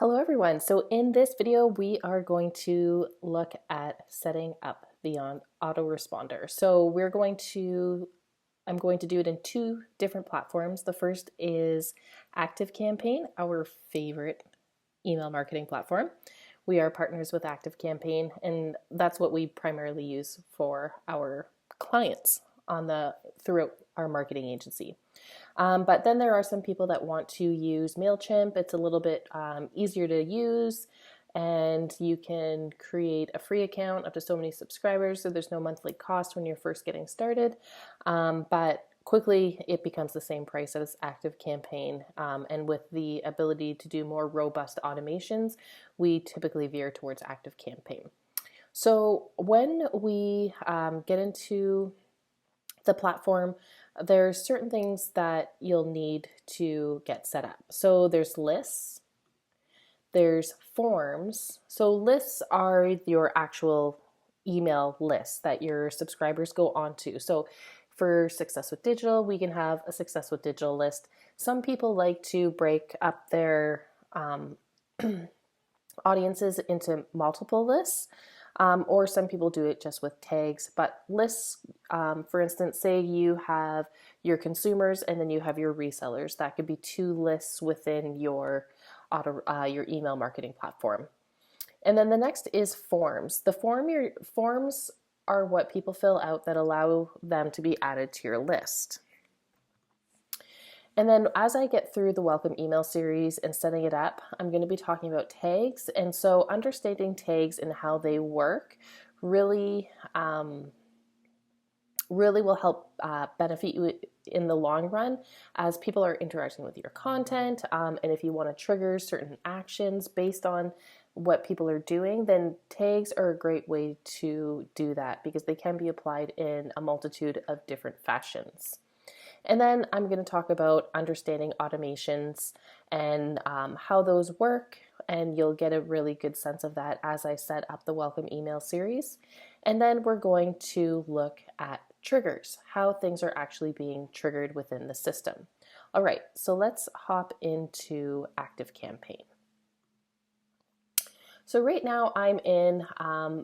Hello everyone. So in this video, we are going to look at setting up the autoresponder. I'm going to do it in two different platforms. The first is ActiveCampaign, our favorite email marketing platform. We are partners with ActiveCampaign, and that's what we primarily use for our clients throughout our marketing agency. But then there are some people that want to use MailChimp. It's a little bit easier to use, and you can create a free account up to so many subscribers, so there's no monthly cost when you're first getting started. But quickly it becomes the same price as ActiveCampaign, and with the ability to do more robust automations, we typically veer towards ActiveCampaign. So when we get into the platform, there's certain things that you'll need to get set up. So there's lists, there's forms. So lists are your actual email lists that your subscribers go onto. So for Success with Digital, we can have a Success with Digital list. Some people like to break up their audiences into multiple lists. Or some people do it just with tags, but lists, for instance, say you have your consumers and then you have your resellers. That could be two lists within your email marketing platform. And then the next is forms. Forms are what people fill out that allow them to be added to your list. And then as I get through the welcome email series and setting it up, I'm going to be talking about tags. And so understanding tags and how they work really will help benefit you in the long run as people are interacting with your content. And if you want to trigger certain actions based on what people are doing, then tags are a great way to do that because they can be applied in a multitude of different fashions. And then I'm going to talk about understanding automations and how those work, and you'll get a really good sense of that as I set up the welcome email series. And then we're going to look at triggers, how things are actually being triggered within the system. All right, so let's hop into ActiveCampaign. So right now I'm in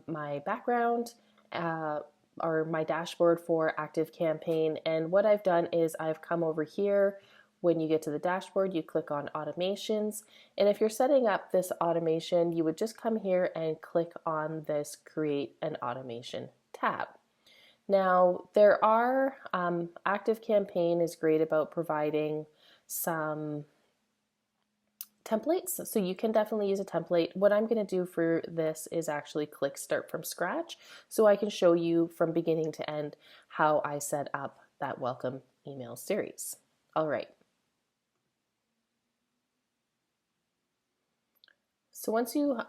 my background, or my dashboard for ActiveCampaign, and what I've done is I've come over here. When you get to the dashboard, you click on automations, and if you're setting up this automation, you would just come here and click on this create an automation tab. Now there are ActiveCampaign is great about providing some templates, so you can definitely use a template. What I'm going to do for this is actually click start from scratch so I can show you from beginning to end how I set up that welcome email series. All right. So once you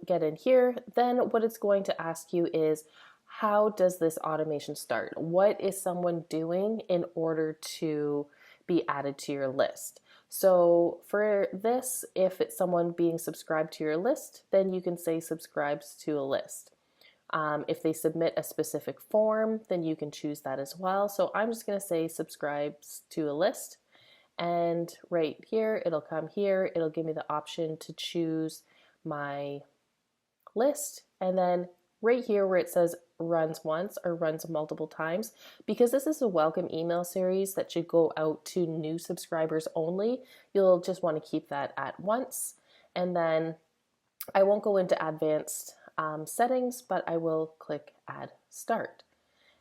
get in here, then what it's going to ask you is, how does this automation start? What is someone doing in order to be added to your list? So for this, if it's someone being subscribed to your list, then you can say subscribes to a list. If they submit a specific form, then you can choose that as well. So I'm just going to say subscribes to a list. And right here, it'll come here. It'll give me the option to choose my list. And then right here where it says runs once or runs multiple times, because this is a welcome email series that should go out to new subscribers only, you'll just want to keep that at once. And then I won't go into advanced settings, but I will click add start.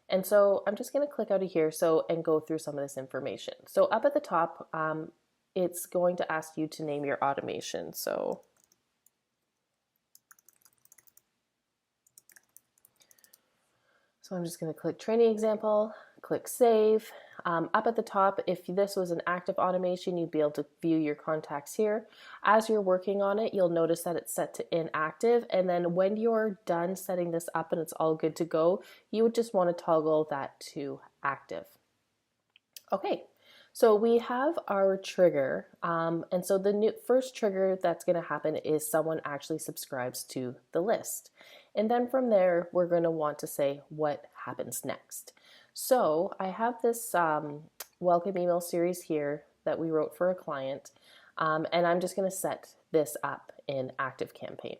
And so I'm just going to click out of here and go through some of this information. So up at the top, it's going to ask you to name your automation. So I'm just going to click training example, click save. Up at the top, if this was an active automation, you'd be able to view your contacts here. As you're working on it, you'll notice that it's set to inactive. And then when you're done setting this up and it's all good to go, you would just want to toggle that to active. Okay, so we have our trigger. And so the first trigger that's going to happen is someone actually subscribes to the list. And then from there, we're going to want to say what happens next. So I have this welcome email series here that we wrote for a client. And I'm just going to set this up in ActiveCampaign.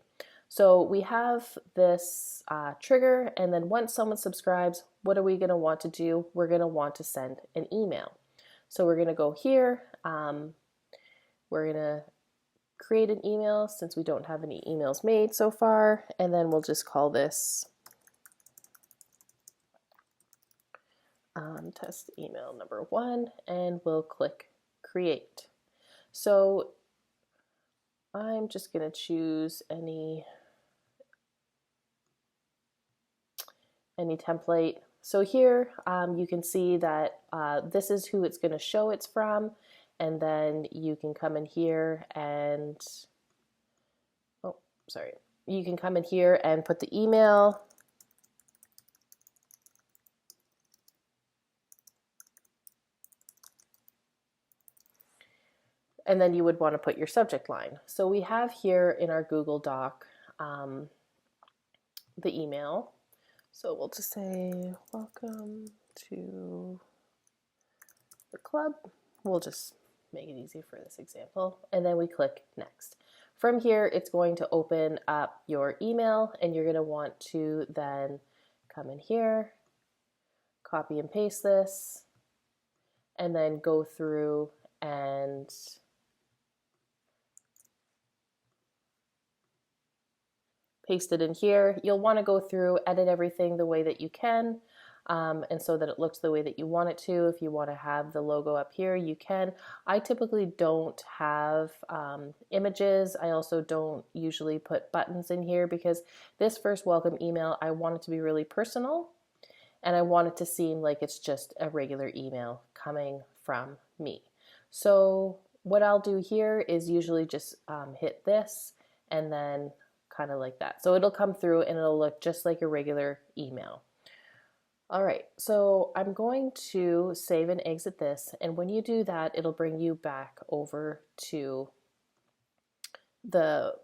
So we have this trigger, and then once someone subscribes, what are we going to want to do? We're going to want to send an email. So we're going to go here. We're going to create an email since we don't have any emails made so far, and then we'll just call this test email number 1, and we'll click create. So I'm just going to choose any template. So here you can see that this is who it's going to show it's from, and then you can come in here and you can come in here and put the email. And then you would want to put your subject line. So we have here in our Google Doc the email. So we'll just say, welcome to the club. We'll just make it easy for this example. And then we click next. From here, it's going to open up your email, and you're going to want to then come in here, copy and paste this, and then go through and paste it in here. You'll want to go through, edit everything the way that you can, and so that it looks the way that you want it to. If you want to have the logo up here, you can. I typically don't have images. I also don't usually put buttons in here because this first welcome email, I want it to be really personal, and I want it to seem like it's just a regular email coming from me. So what I'll do here is usually just hit this and then kind of like that. So it'll come through and it'll look just like a regular email. All right, so I'm going to save and exit this, and when you do that, it'll bring you back over to the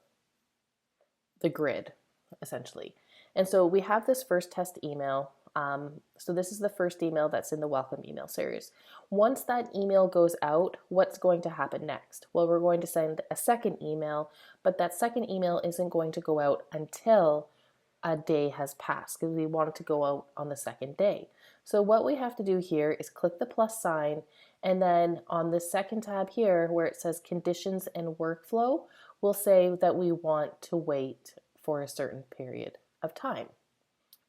grid, essentially. And so we have this first test email. So this is the first email that's in the welcome email series. Once that email goes out, what's going to happen next? Well, we're going to send a second email, but that second email isn't going to go out until a day has passed because we want it to go out on the second day. So what we have to do here is click the plus sign, and then on the second tab here where it says conditions and workflow, we'll say that we want to wait for a certain period of time.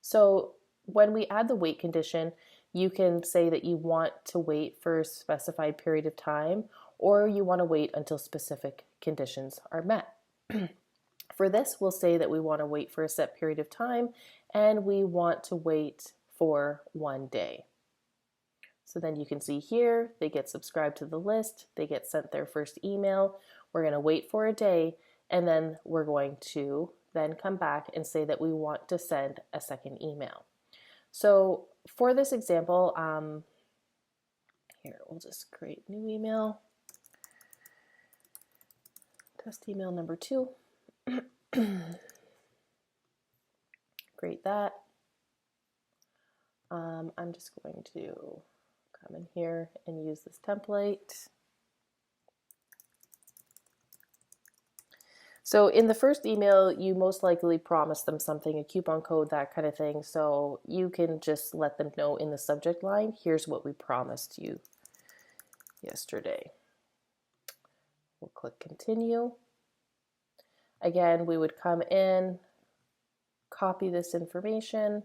So when we add the wait condition, you can say that you want to wait for a specified period of time, or you want to wait until specific conditions are met. For this, we'll say that we want to wait for a set period of time, and we want to wait for 1 day. So then you can see here, they get subscribed to the list, they get sent their first email, we're going to wait for a day, and then we're going to then come back and say that we want to send a second email. So for this example, here, we'll just create new email, test email number 2. Create that. I'm just going to come in here and use this template. So in the first email, you most likely promised them something, a coupon code, that kind of thing. So you can just let them know in the subject line, here's what we promised you yesterday. We'll click continue. Again, we would come in, copy this information,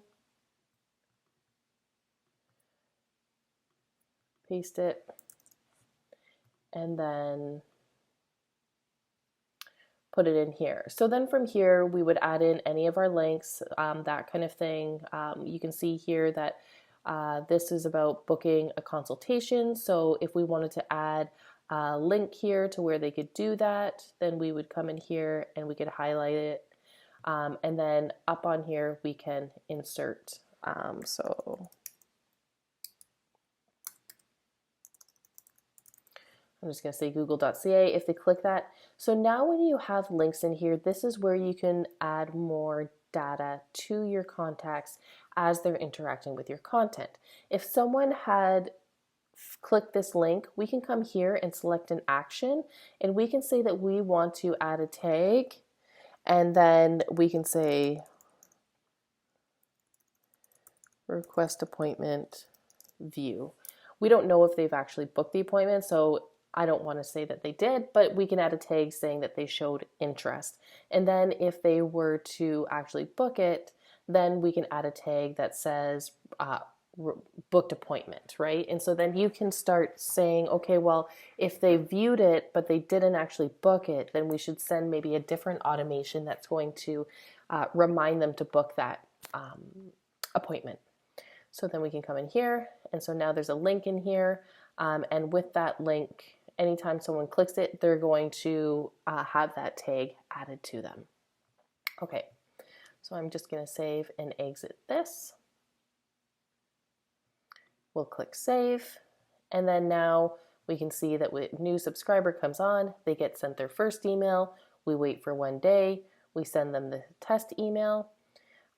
paste it, and then put it in here. So then from here, we would add in any of our links, that kind of thing. You can see here that this is about booking a consultation. So if we wanted to add a link here to where they could do that, then we would come in here and we could highlight it. And then up on here, we can insert. So I'm just going to say google.ca if they click that. So now when you have links in here, this is where you can add more data to your contacts as they're interacting with your content. If someone had click this link, we can come here and select an action, and we can say that we want to add a tag, and then we can say request appointment view. We don't know if they've actually booked the appointment, so I don't want to say that they did, but we can add a tag saying that they showed interest. And then if they were to actually book it, then we can add a tag that says booked appointment, right? And so then you can start saying, okay, well, if they viewed it but they didn't actually book it, then we should send maybe a different automation that's going to remind them to book that appointment. So then we can come in here, and so now there's a link in here, and with that link, anytime someone clicks it, they're going to have that tag added to them. Okay, so I'm just going to save and exit this. We'll click save, and then now we can see that when a new subscriber comes on, they get sent their first email, we wait for 1 day, we send them the test email.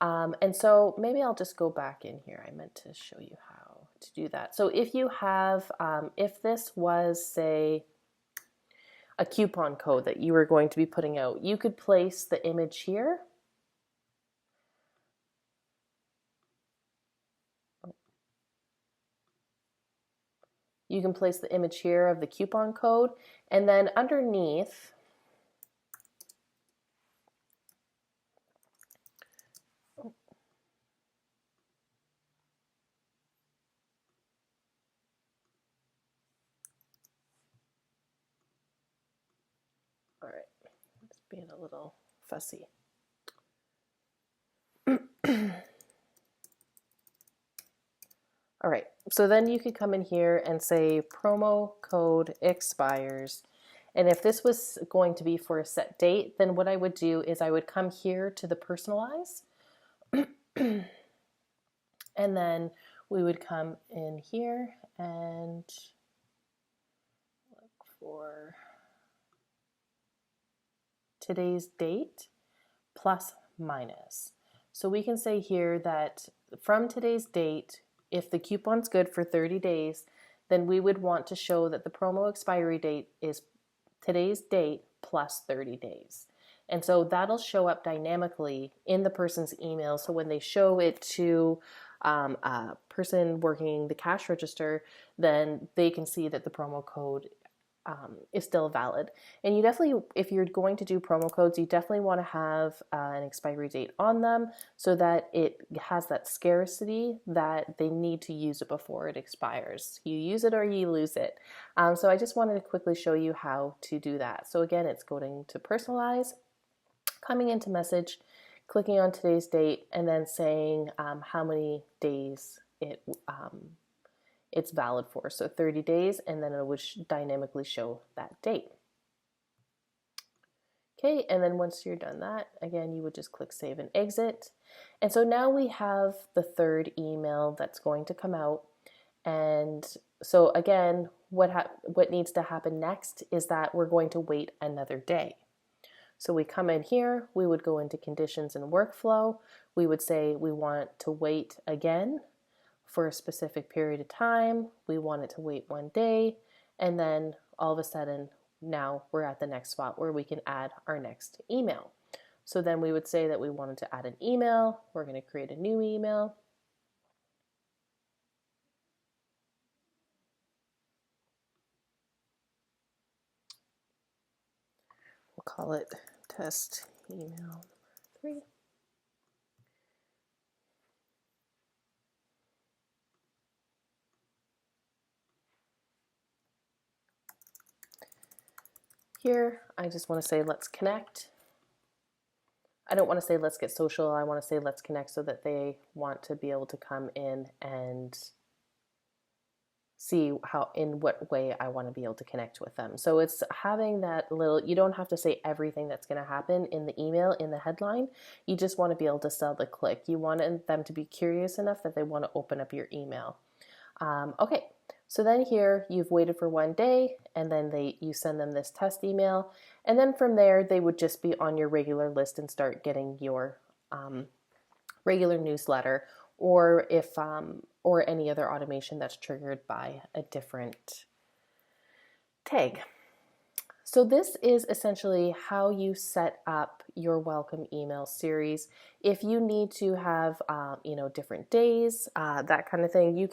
And so maybe I'll just go back in here. I meant to show you how to do that. So if you have, if this was, say, a coupon code that you were going to be putting out, you could place the image here. You can place the image here of the coupon code, and then underneath, all right, it's being a little fussy. All right, so then you could come in here and say promo code expires. And if this was going to be for a set date, then what I would do is I would come here to the personalize. And then we would come in here and look for today's date plus minus. So we can say here that from today's date, if the coupon's good for 30 days, then we would want to show that the promo expiry date is today's date plus 30 days. And so that'll show up dynamically in the person's email. So when they show it to a person working the cash register, then they can see that the promo code is still valid. And you definitely, if you're going to do promo codes, you definitely want to have an expiry date on them so that it has that scarcity that they need to use it before it expires. You use it or you lose it. So I just wanted to quickly show you how to do that. So again, it's going to personalize, coming into message, clicking on today's date, and then saying how many days it's valid for. So 30 days, and then it would dynamically show that date. Okay, and then once you're done that, again, you would just click save and exit. And so now we have the third email that's going to come out. And so again, what needs to happen next is that we're going to wait another day. So we come in here, we would go into conditions and workflow. We would say we want to wait again for a specific period of time. We want it to wait 1 day, and then all of a sudden now we're at the next spot where we can add our next email. So then we would say that we wanted to add an email. We're going to create a new email. We'll call it test email number 3. Here, I just want to say let's connect. I don't want to say let's get social. I want to say let's connect so that they want to be able to come in and see how, in what way I want to be able to connect with them. So it's having that little, you don't have to say everything that's going to happen in the email, in the headline. You just want to be able to sell the click. You want them to be curious enough that they want to open up your email. Okay, so then here you've waited for 1 day, and then you send them this test email, and then from there they would just be on your regular list and start getting your regular newsletter or if or any other automation that's triggered by a different tag. So this is essentially how you set up your welcome email series. If you need to have, different days, that kind of thing, you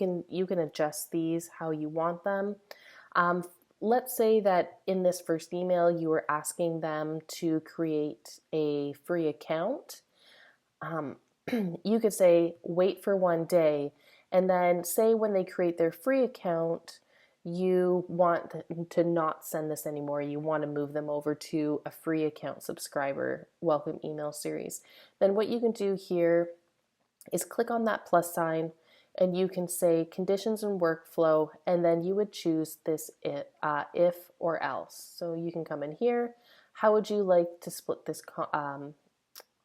can adjust these how you want them. Let's say that in this first email, you were asking them to create a free account. You could say, wait for one day, and then say when they create their free account, you want to not send this anymore. You want to move them over to a free account subscriber welcome email series. Then what you can do here is click on that plus sign, and you can say conditions and workflow, and then you would choose this if or else. So you can come in here. How would you like to split this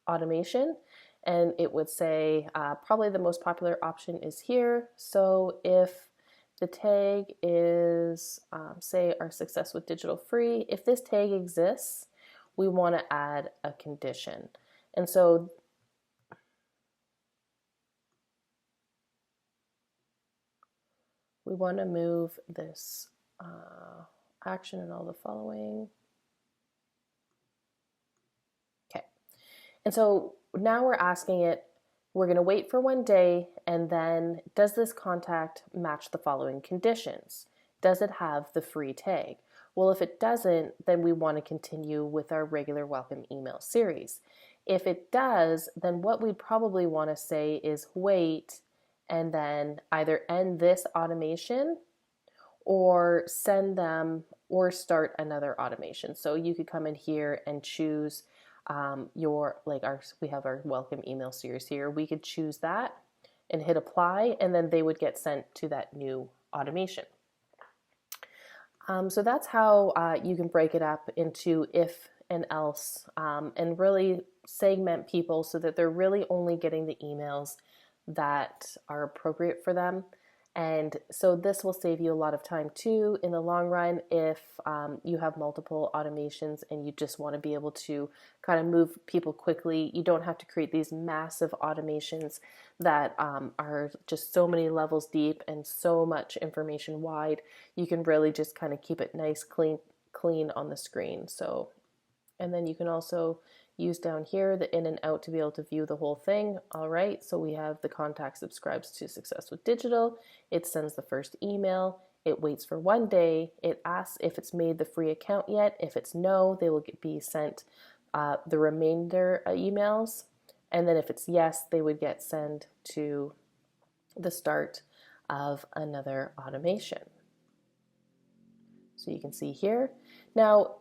automation? And it would say probably the most popular option is here. So if the tag is, say, our success with digital free, if this tag exists, we want to add a condition. And so we want to move this action and all the following. Okay. And so now we're asking it, we're going to wait for one day, and then does this contact match the following conditions? Does it have the free tag? Well, if it doesn't, then we want to continue with our regular welcome email series. If it does, then what we'd probably want to say is wait, and then either end this automation or send them or start another automation. So you could come in here and choose we have our welcome email series here. We could choose that and hit apply, and then they would get sent to that new automation. So that's how you can break it up into if and else, and really segment people so that they're really only getting the emails that are appropriate for them. And so this will save you a lot of time too in the long run if you have multiple automations and you just want to be able to kind of move people quickly. You don't have to create these massive automations that are just so many levels deep and so much information wide. You can really just kind of keep it nice, clean on the screen. So, and then you can also use down here the in and out to be able to view the whole thing. All right, so we have the contact subscribes to Success with Digital. It sends the first email. It waits for one day. It asks if it's made the free account yet. If it's no, they will be sent the remainder emails. And then if it's yes, they would get sent to the start of another automation. So you can see here. Now,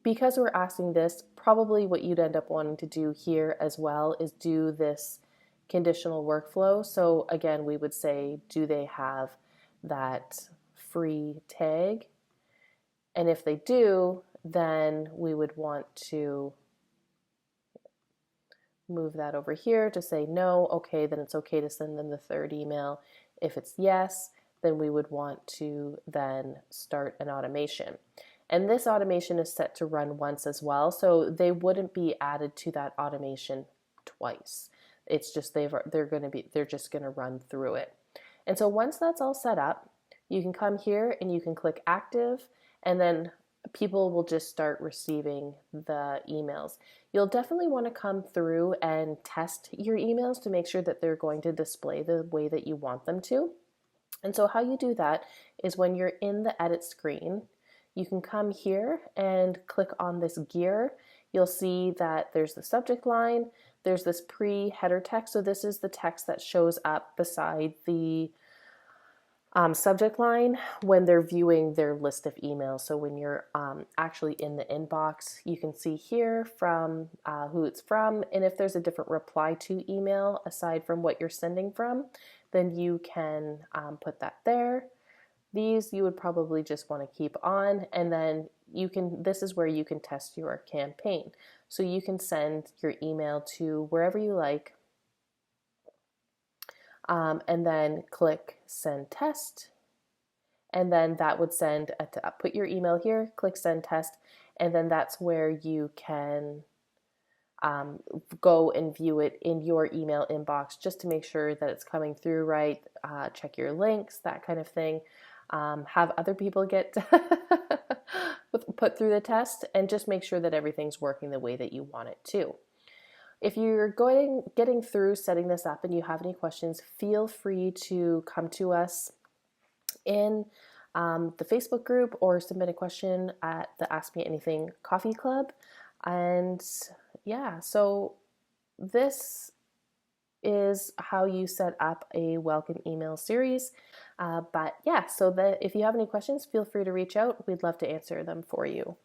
because we're asking this, probably what you'd end up wanting to do here as well is do this conditional workflow. So again, we would say, do they have that free tag? And if they do, then we would want to move that over here to say no. Okay, then it's okay to send them the third email. If it's yes, then we would want to then start an automation. And this automation is set to run once as well, so they wouldn't be added to that automation twice. It's just they're just going to run through it. And so once that's all set up, you can come here and you can click active, and then people will just start receiving the emails. You'll definitely want to come through and test your emails to make sure that they're going to display the way that you want them to. And so how you do that is when you're in the edit screen, you can come here and click on this gear. You'll see that there's the subject line, there's this pre-header text. So this is the text that shows up beside the subject line when they're viewing their list of emails. So when you're actually in the inbox, you can see here from who it's from, and if there's a different reply to email aside from what you're sending from, then you can put that there. These you would probably just want to keep on, and then this is where you can test your campaign. So you can send your email to wherever you like, and then click send test, and then that would send put your email here, click send test, and then that's where you can go and view it in your email inbox just to make sure that it's coming through right. Check your links, that kind of thing. Have other people get put through the test, and just make sure that everything's working the way that you want it to. If you're getting through setting this up and you have any questions, feel free to come to us in the Facebook group or submit a question at the Ask Me Anything Coffee Club. And yeah, so this is how you set up a welcome email series. But yeah, so if you have any questions, feel free to reach out. We'd love to answer them for you.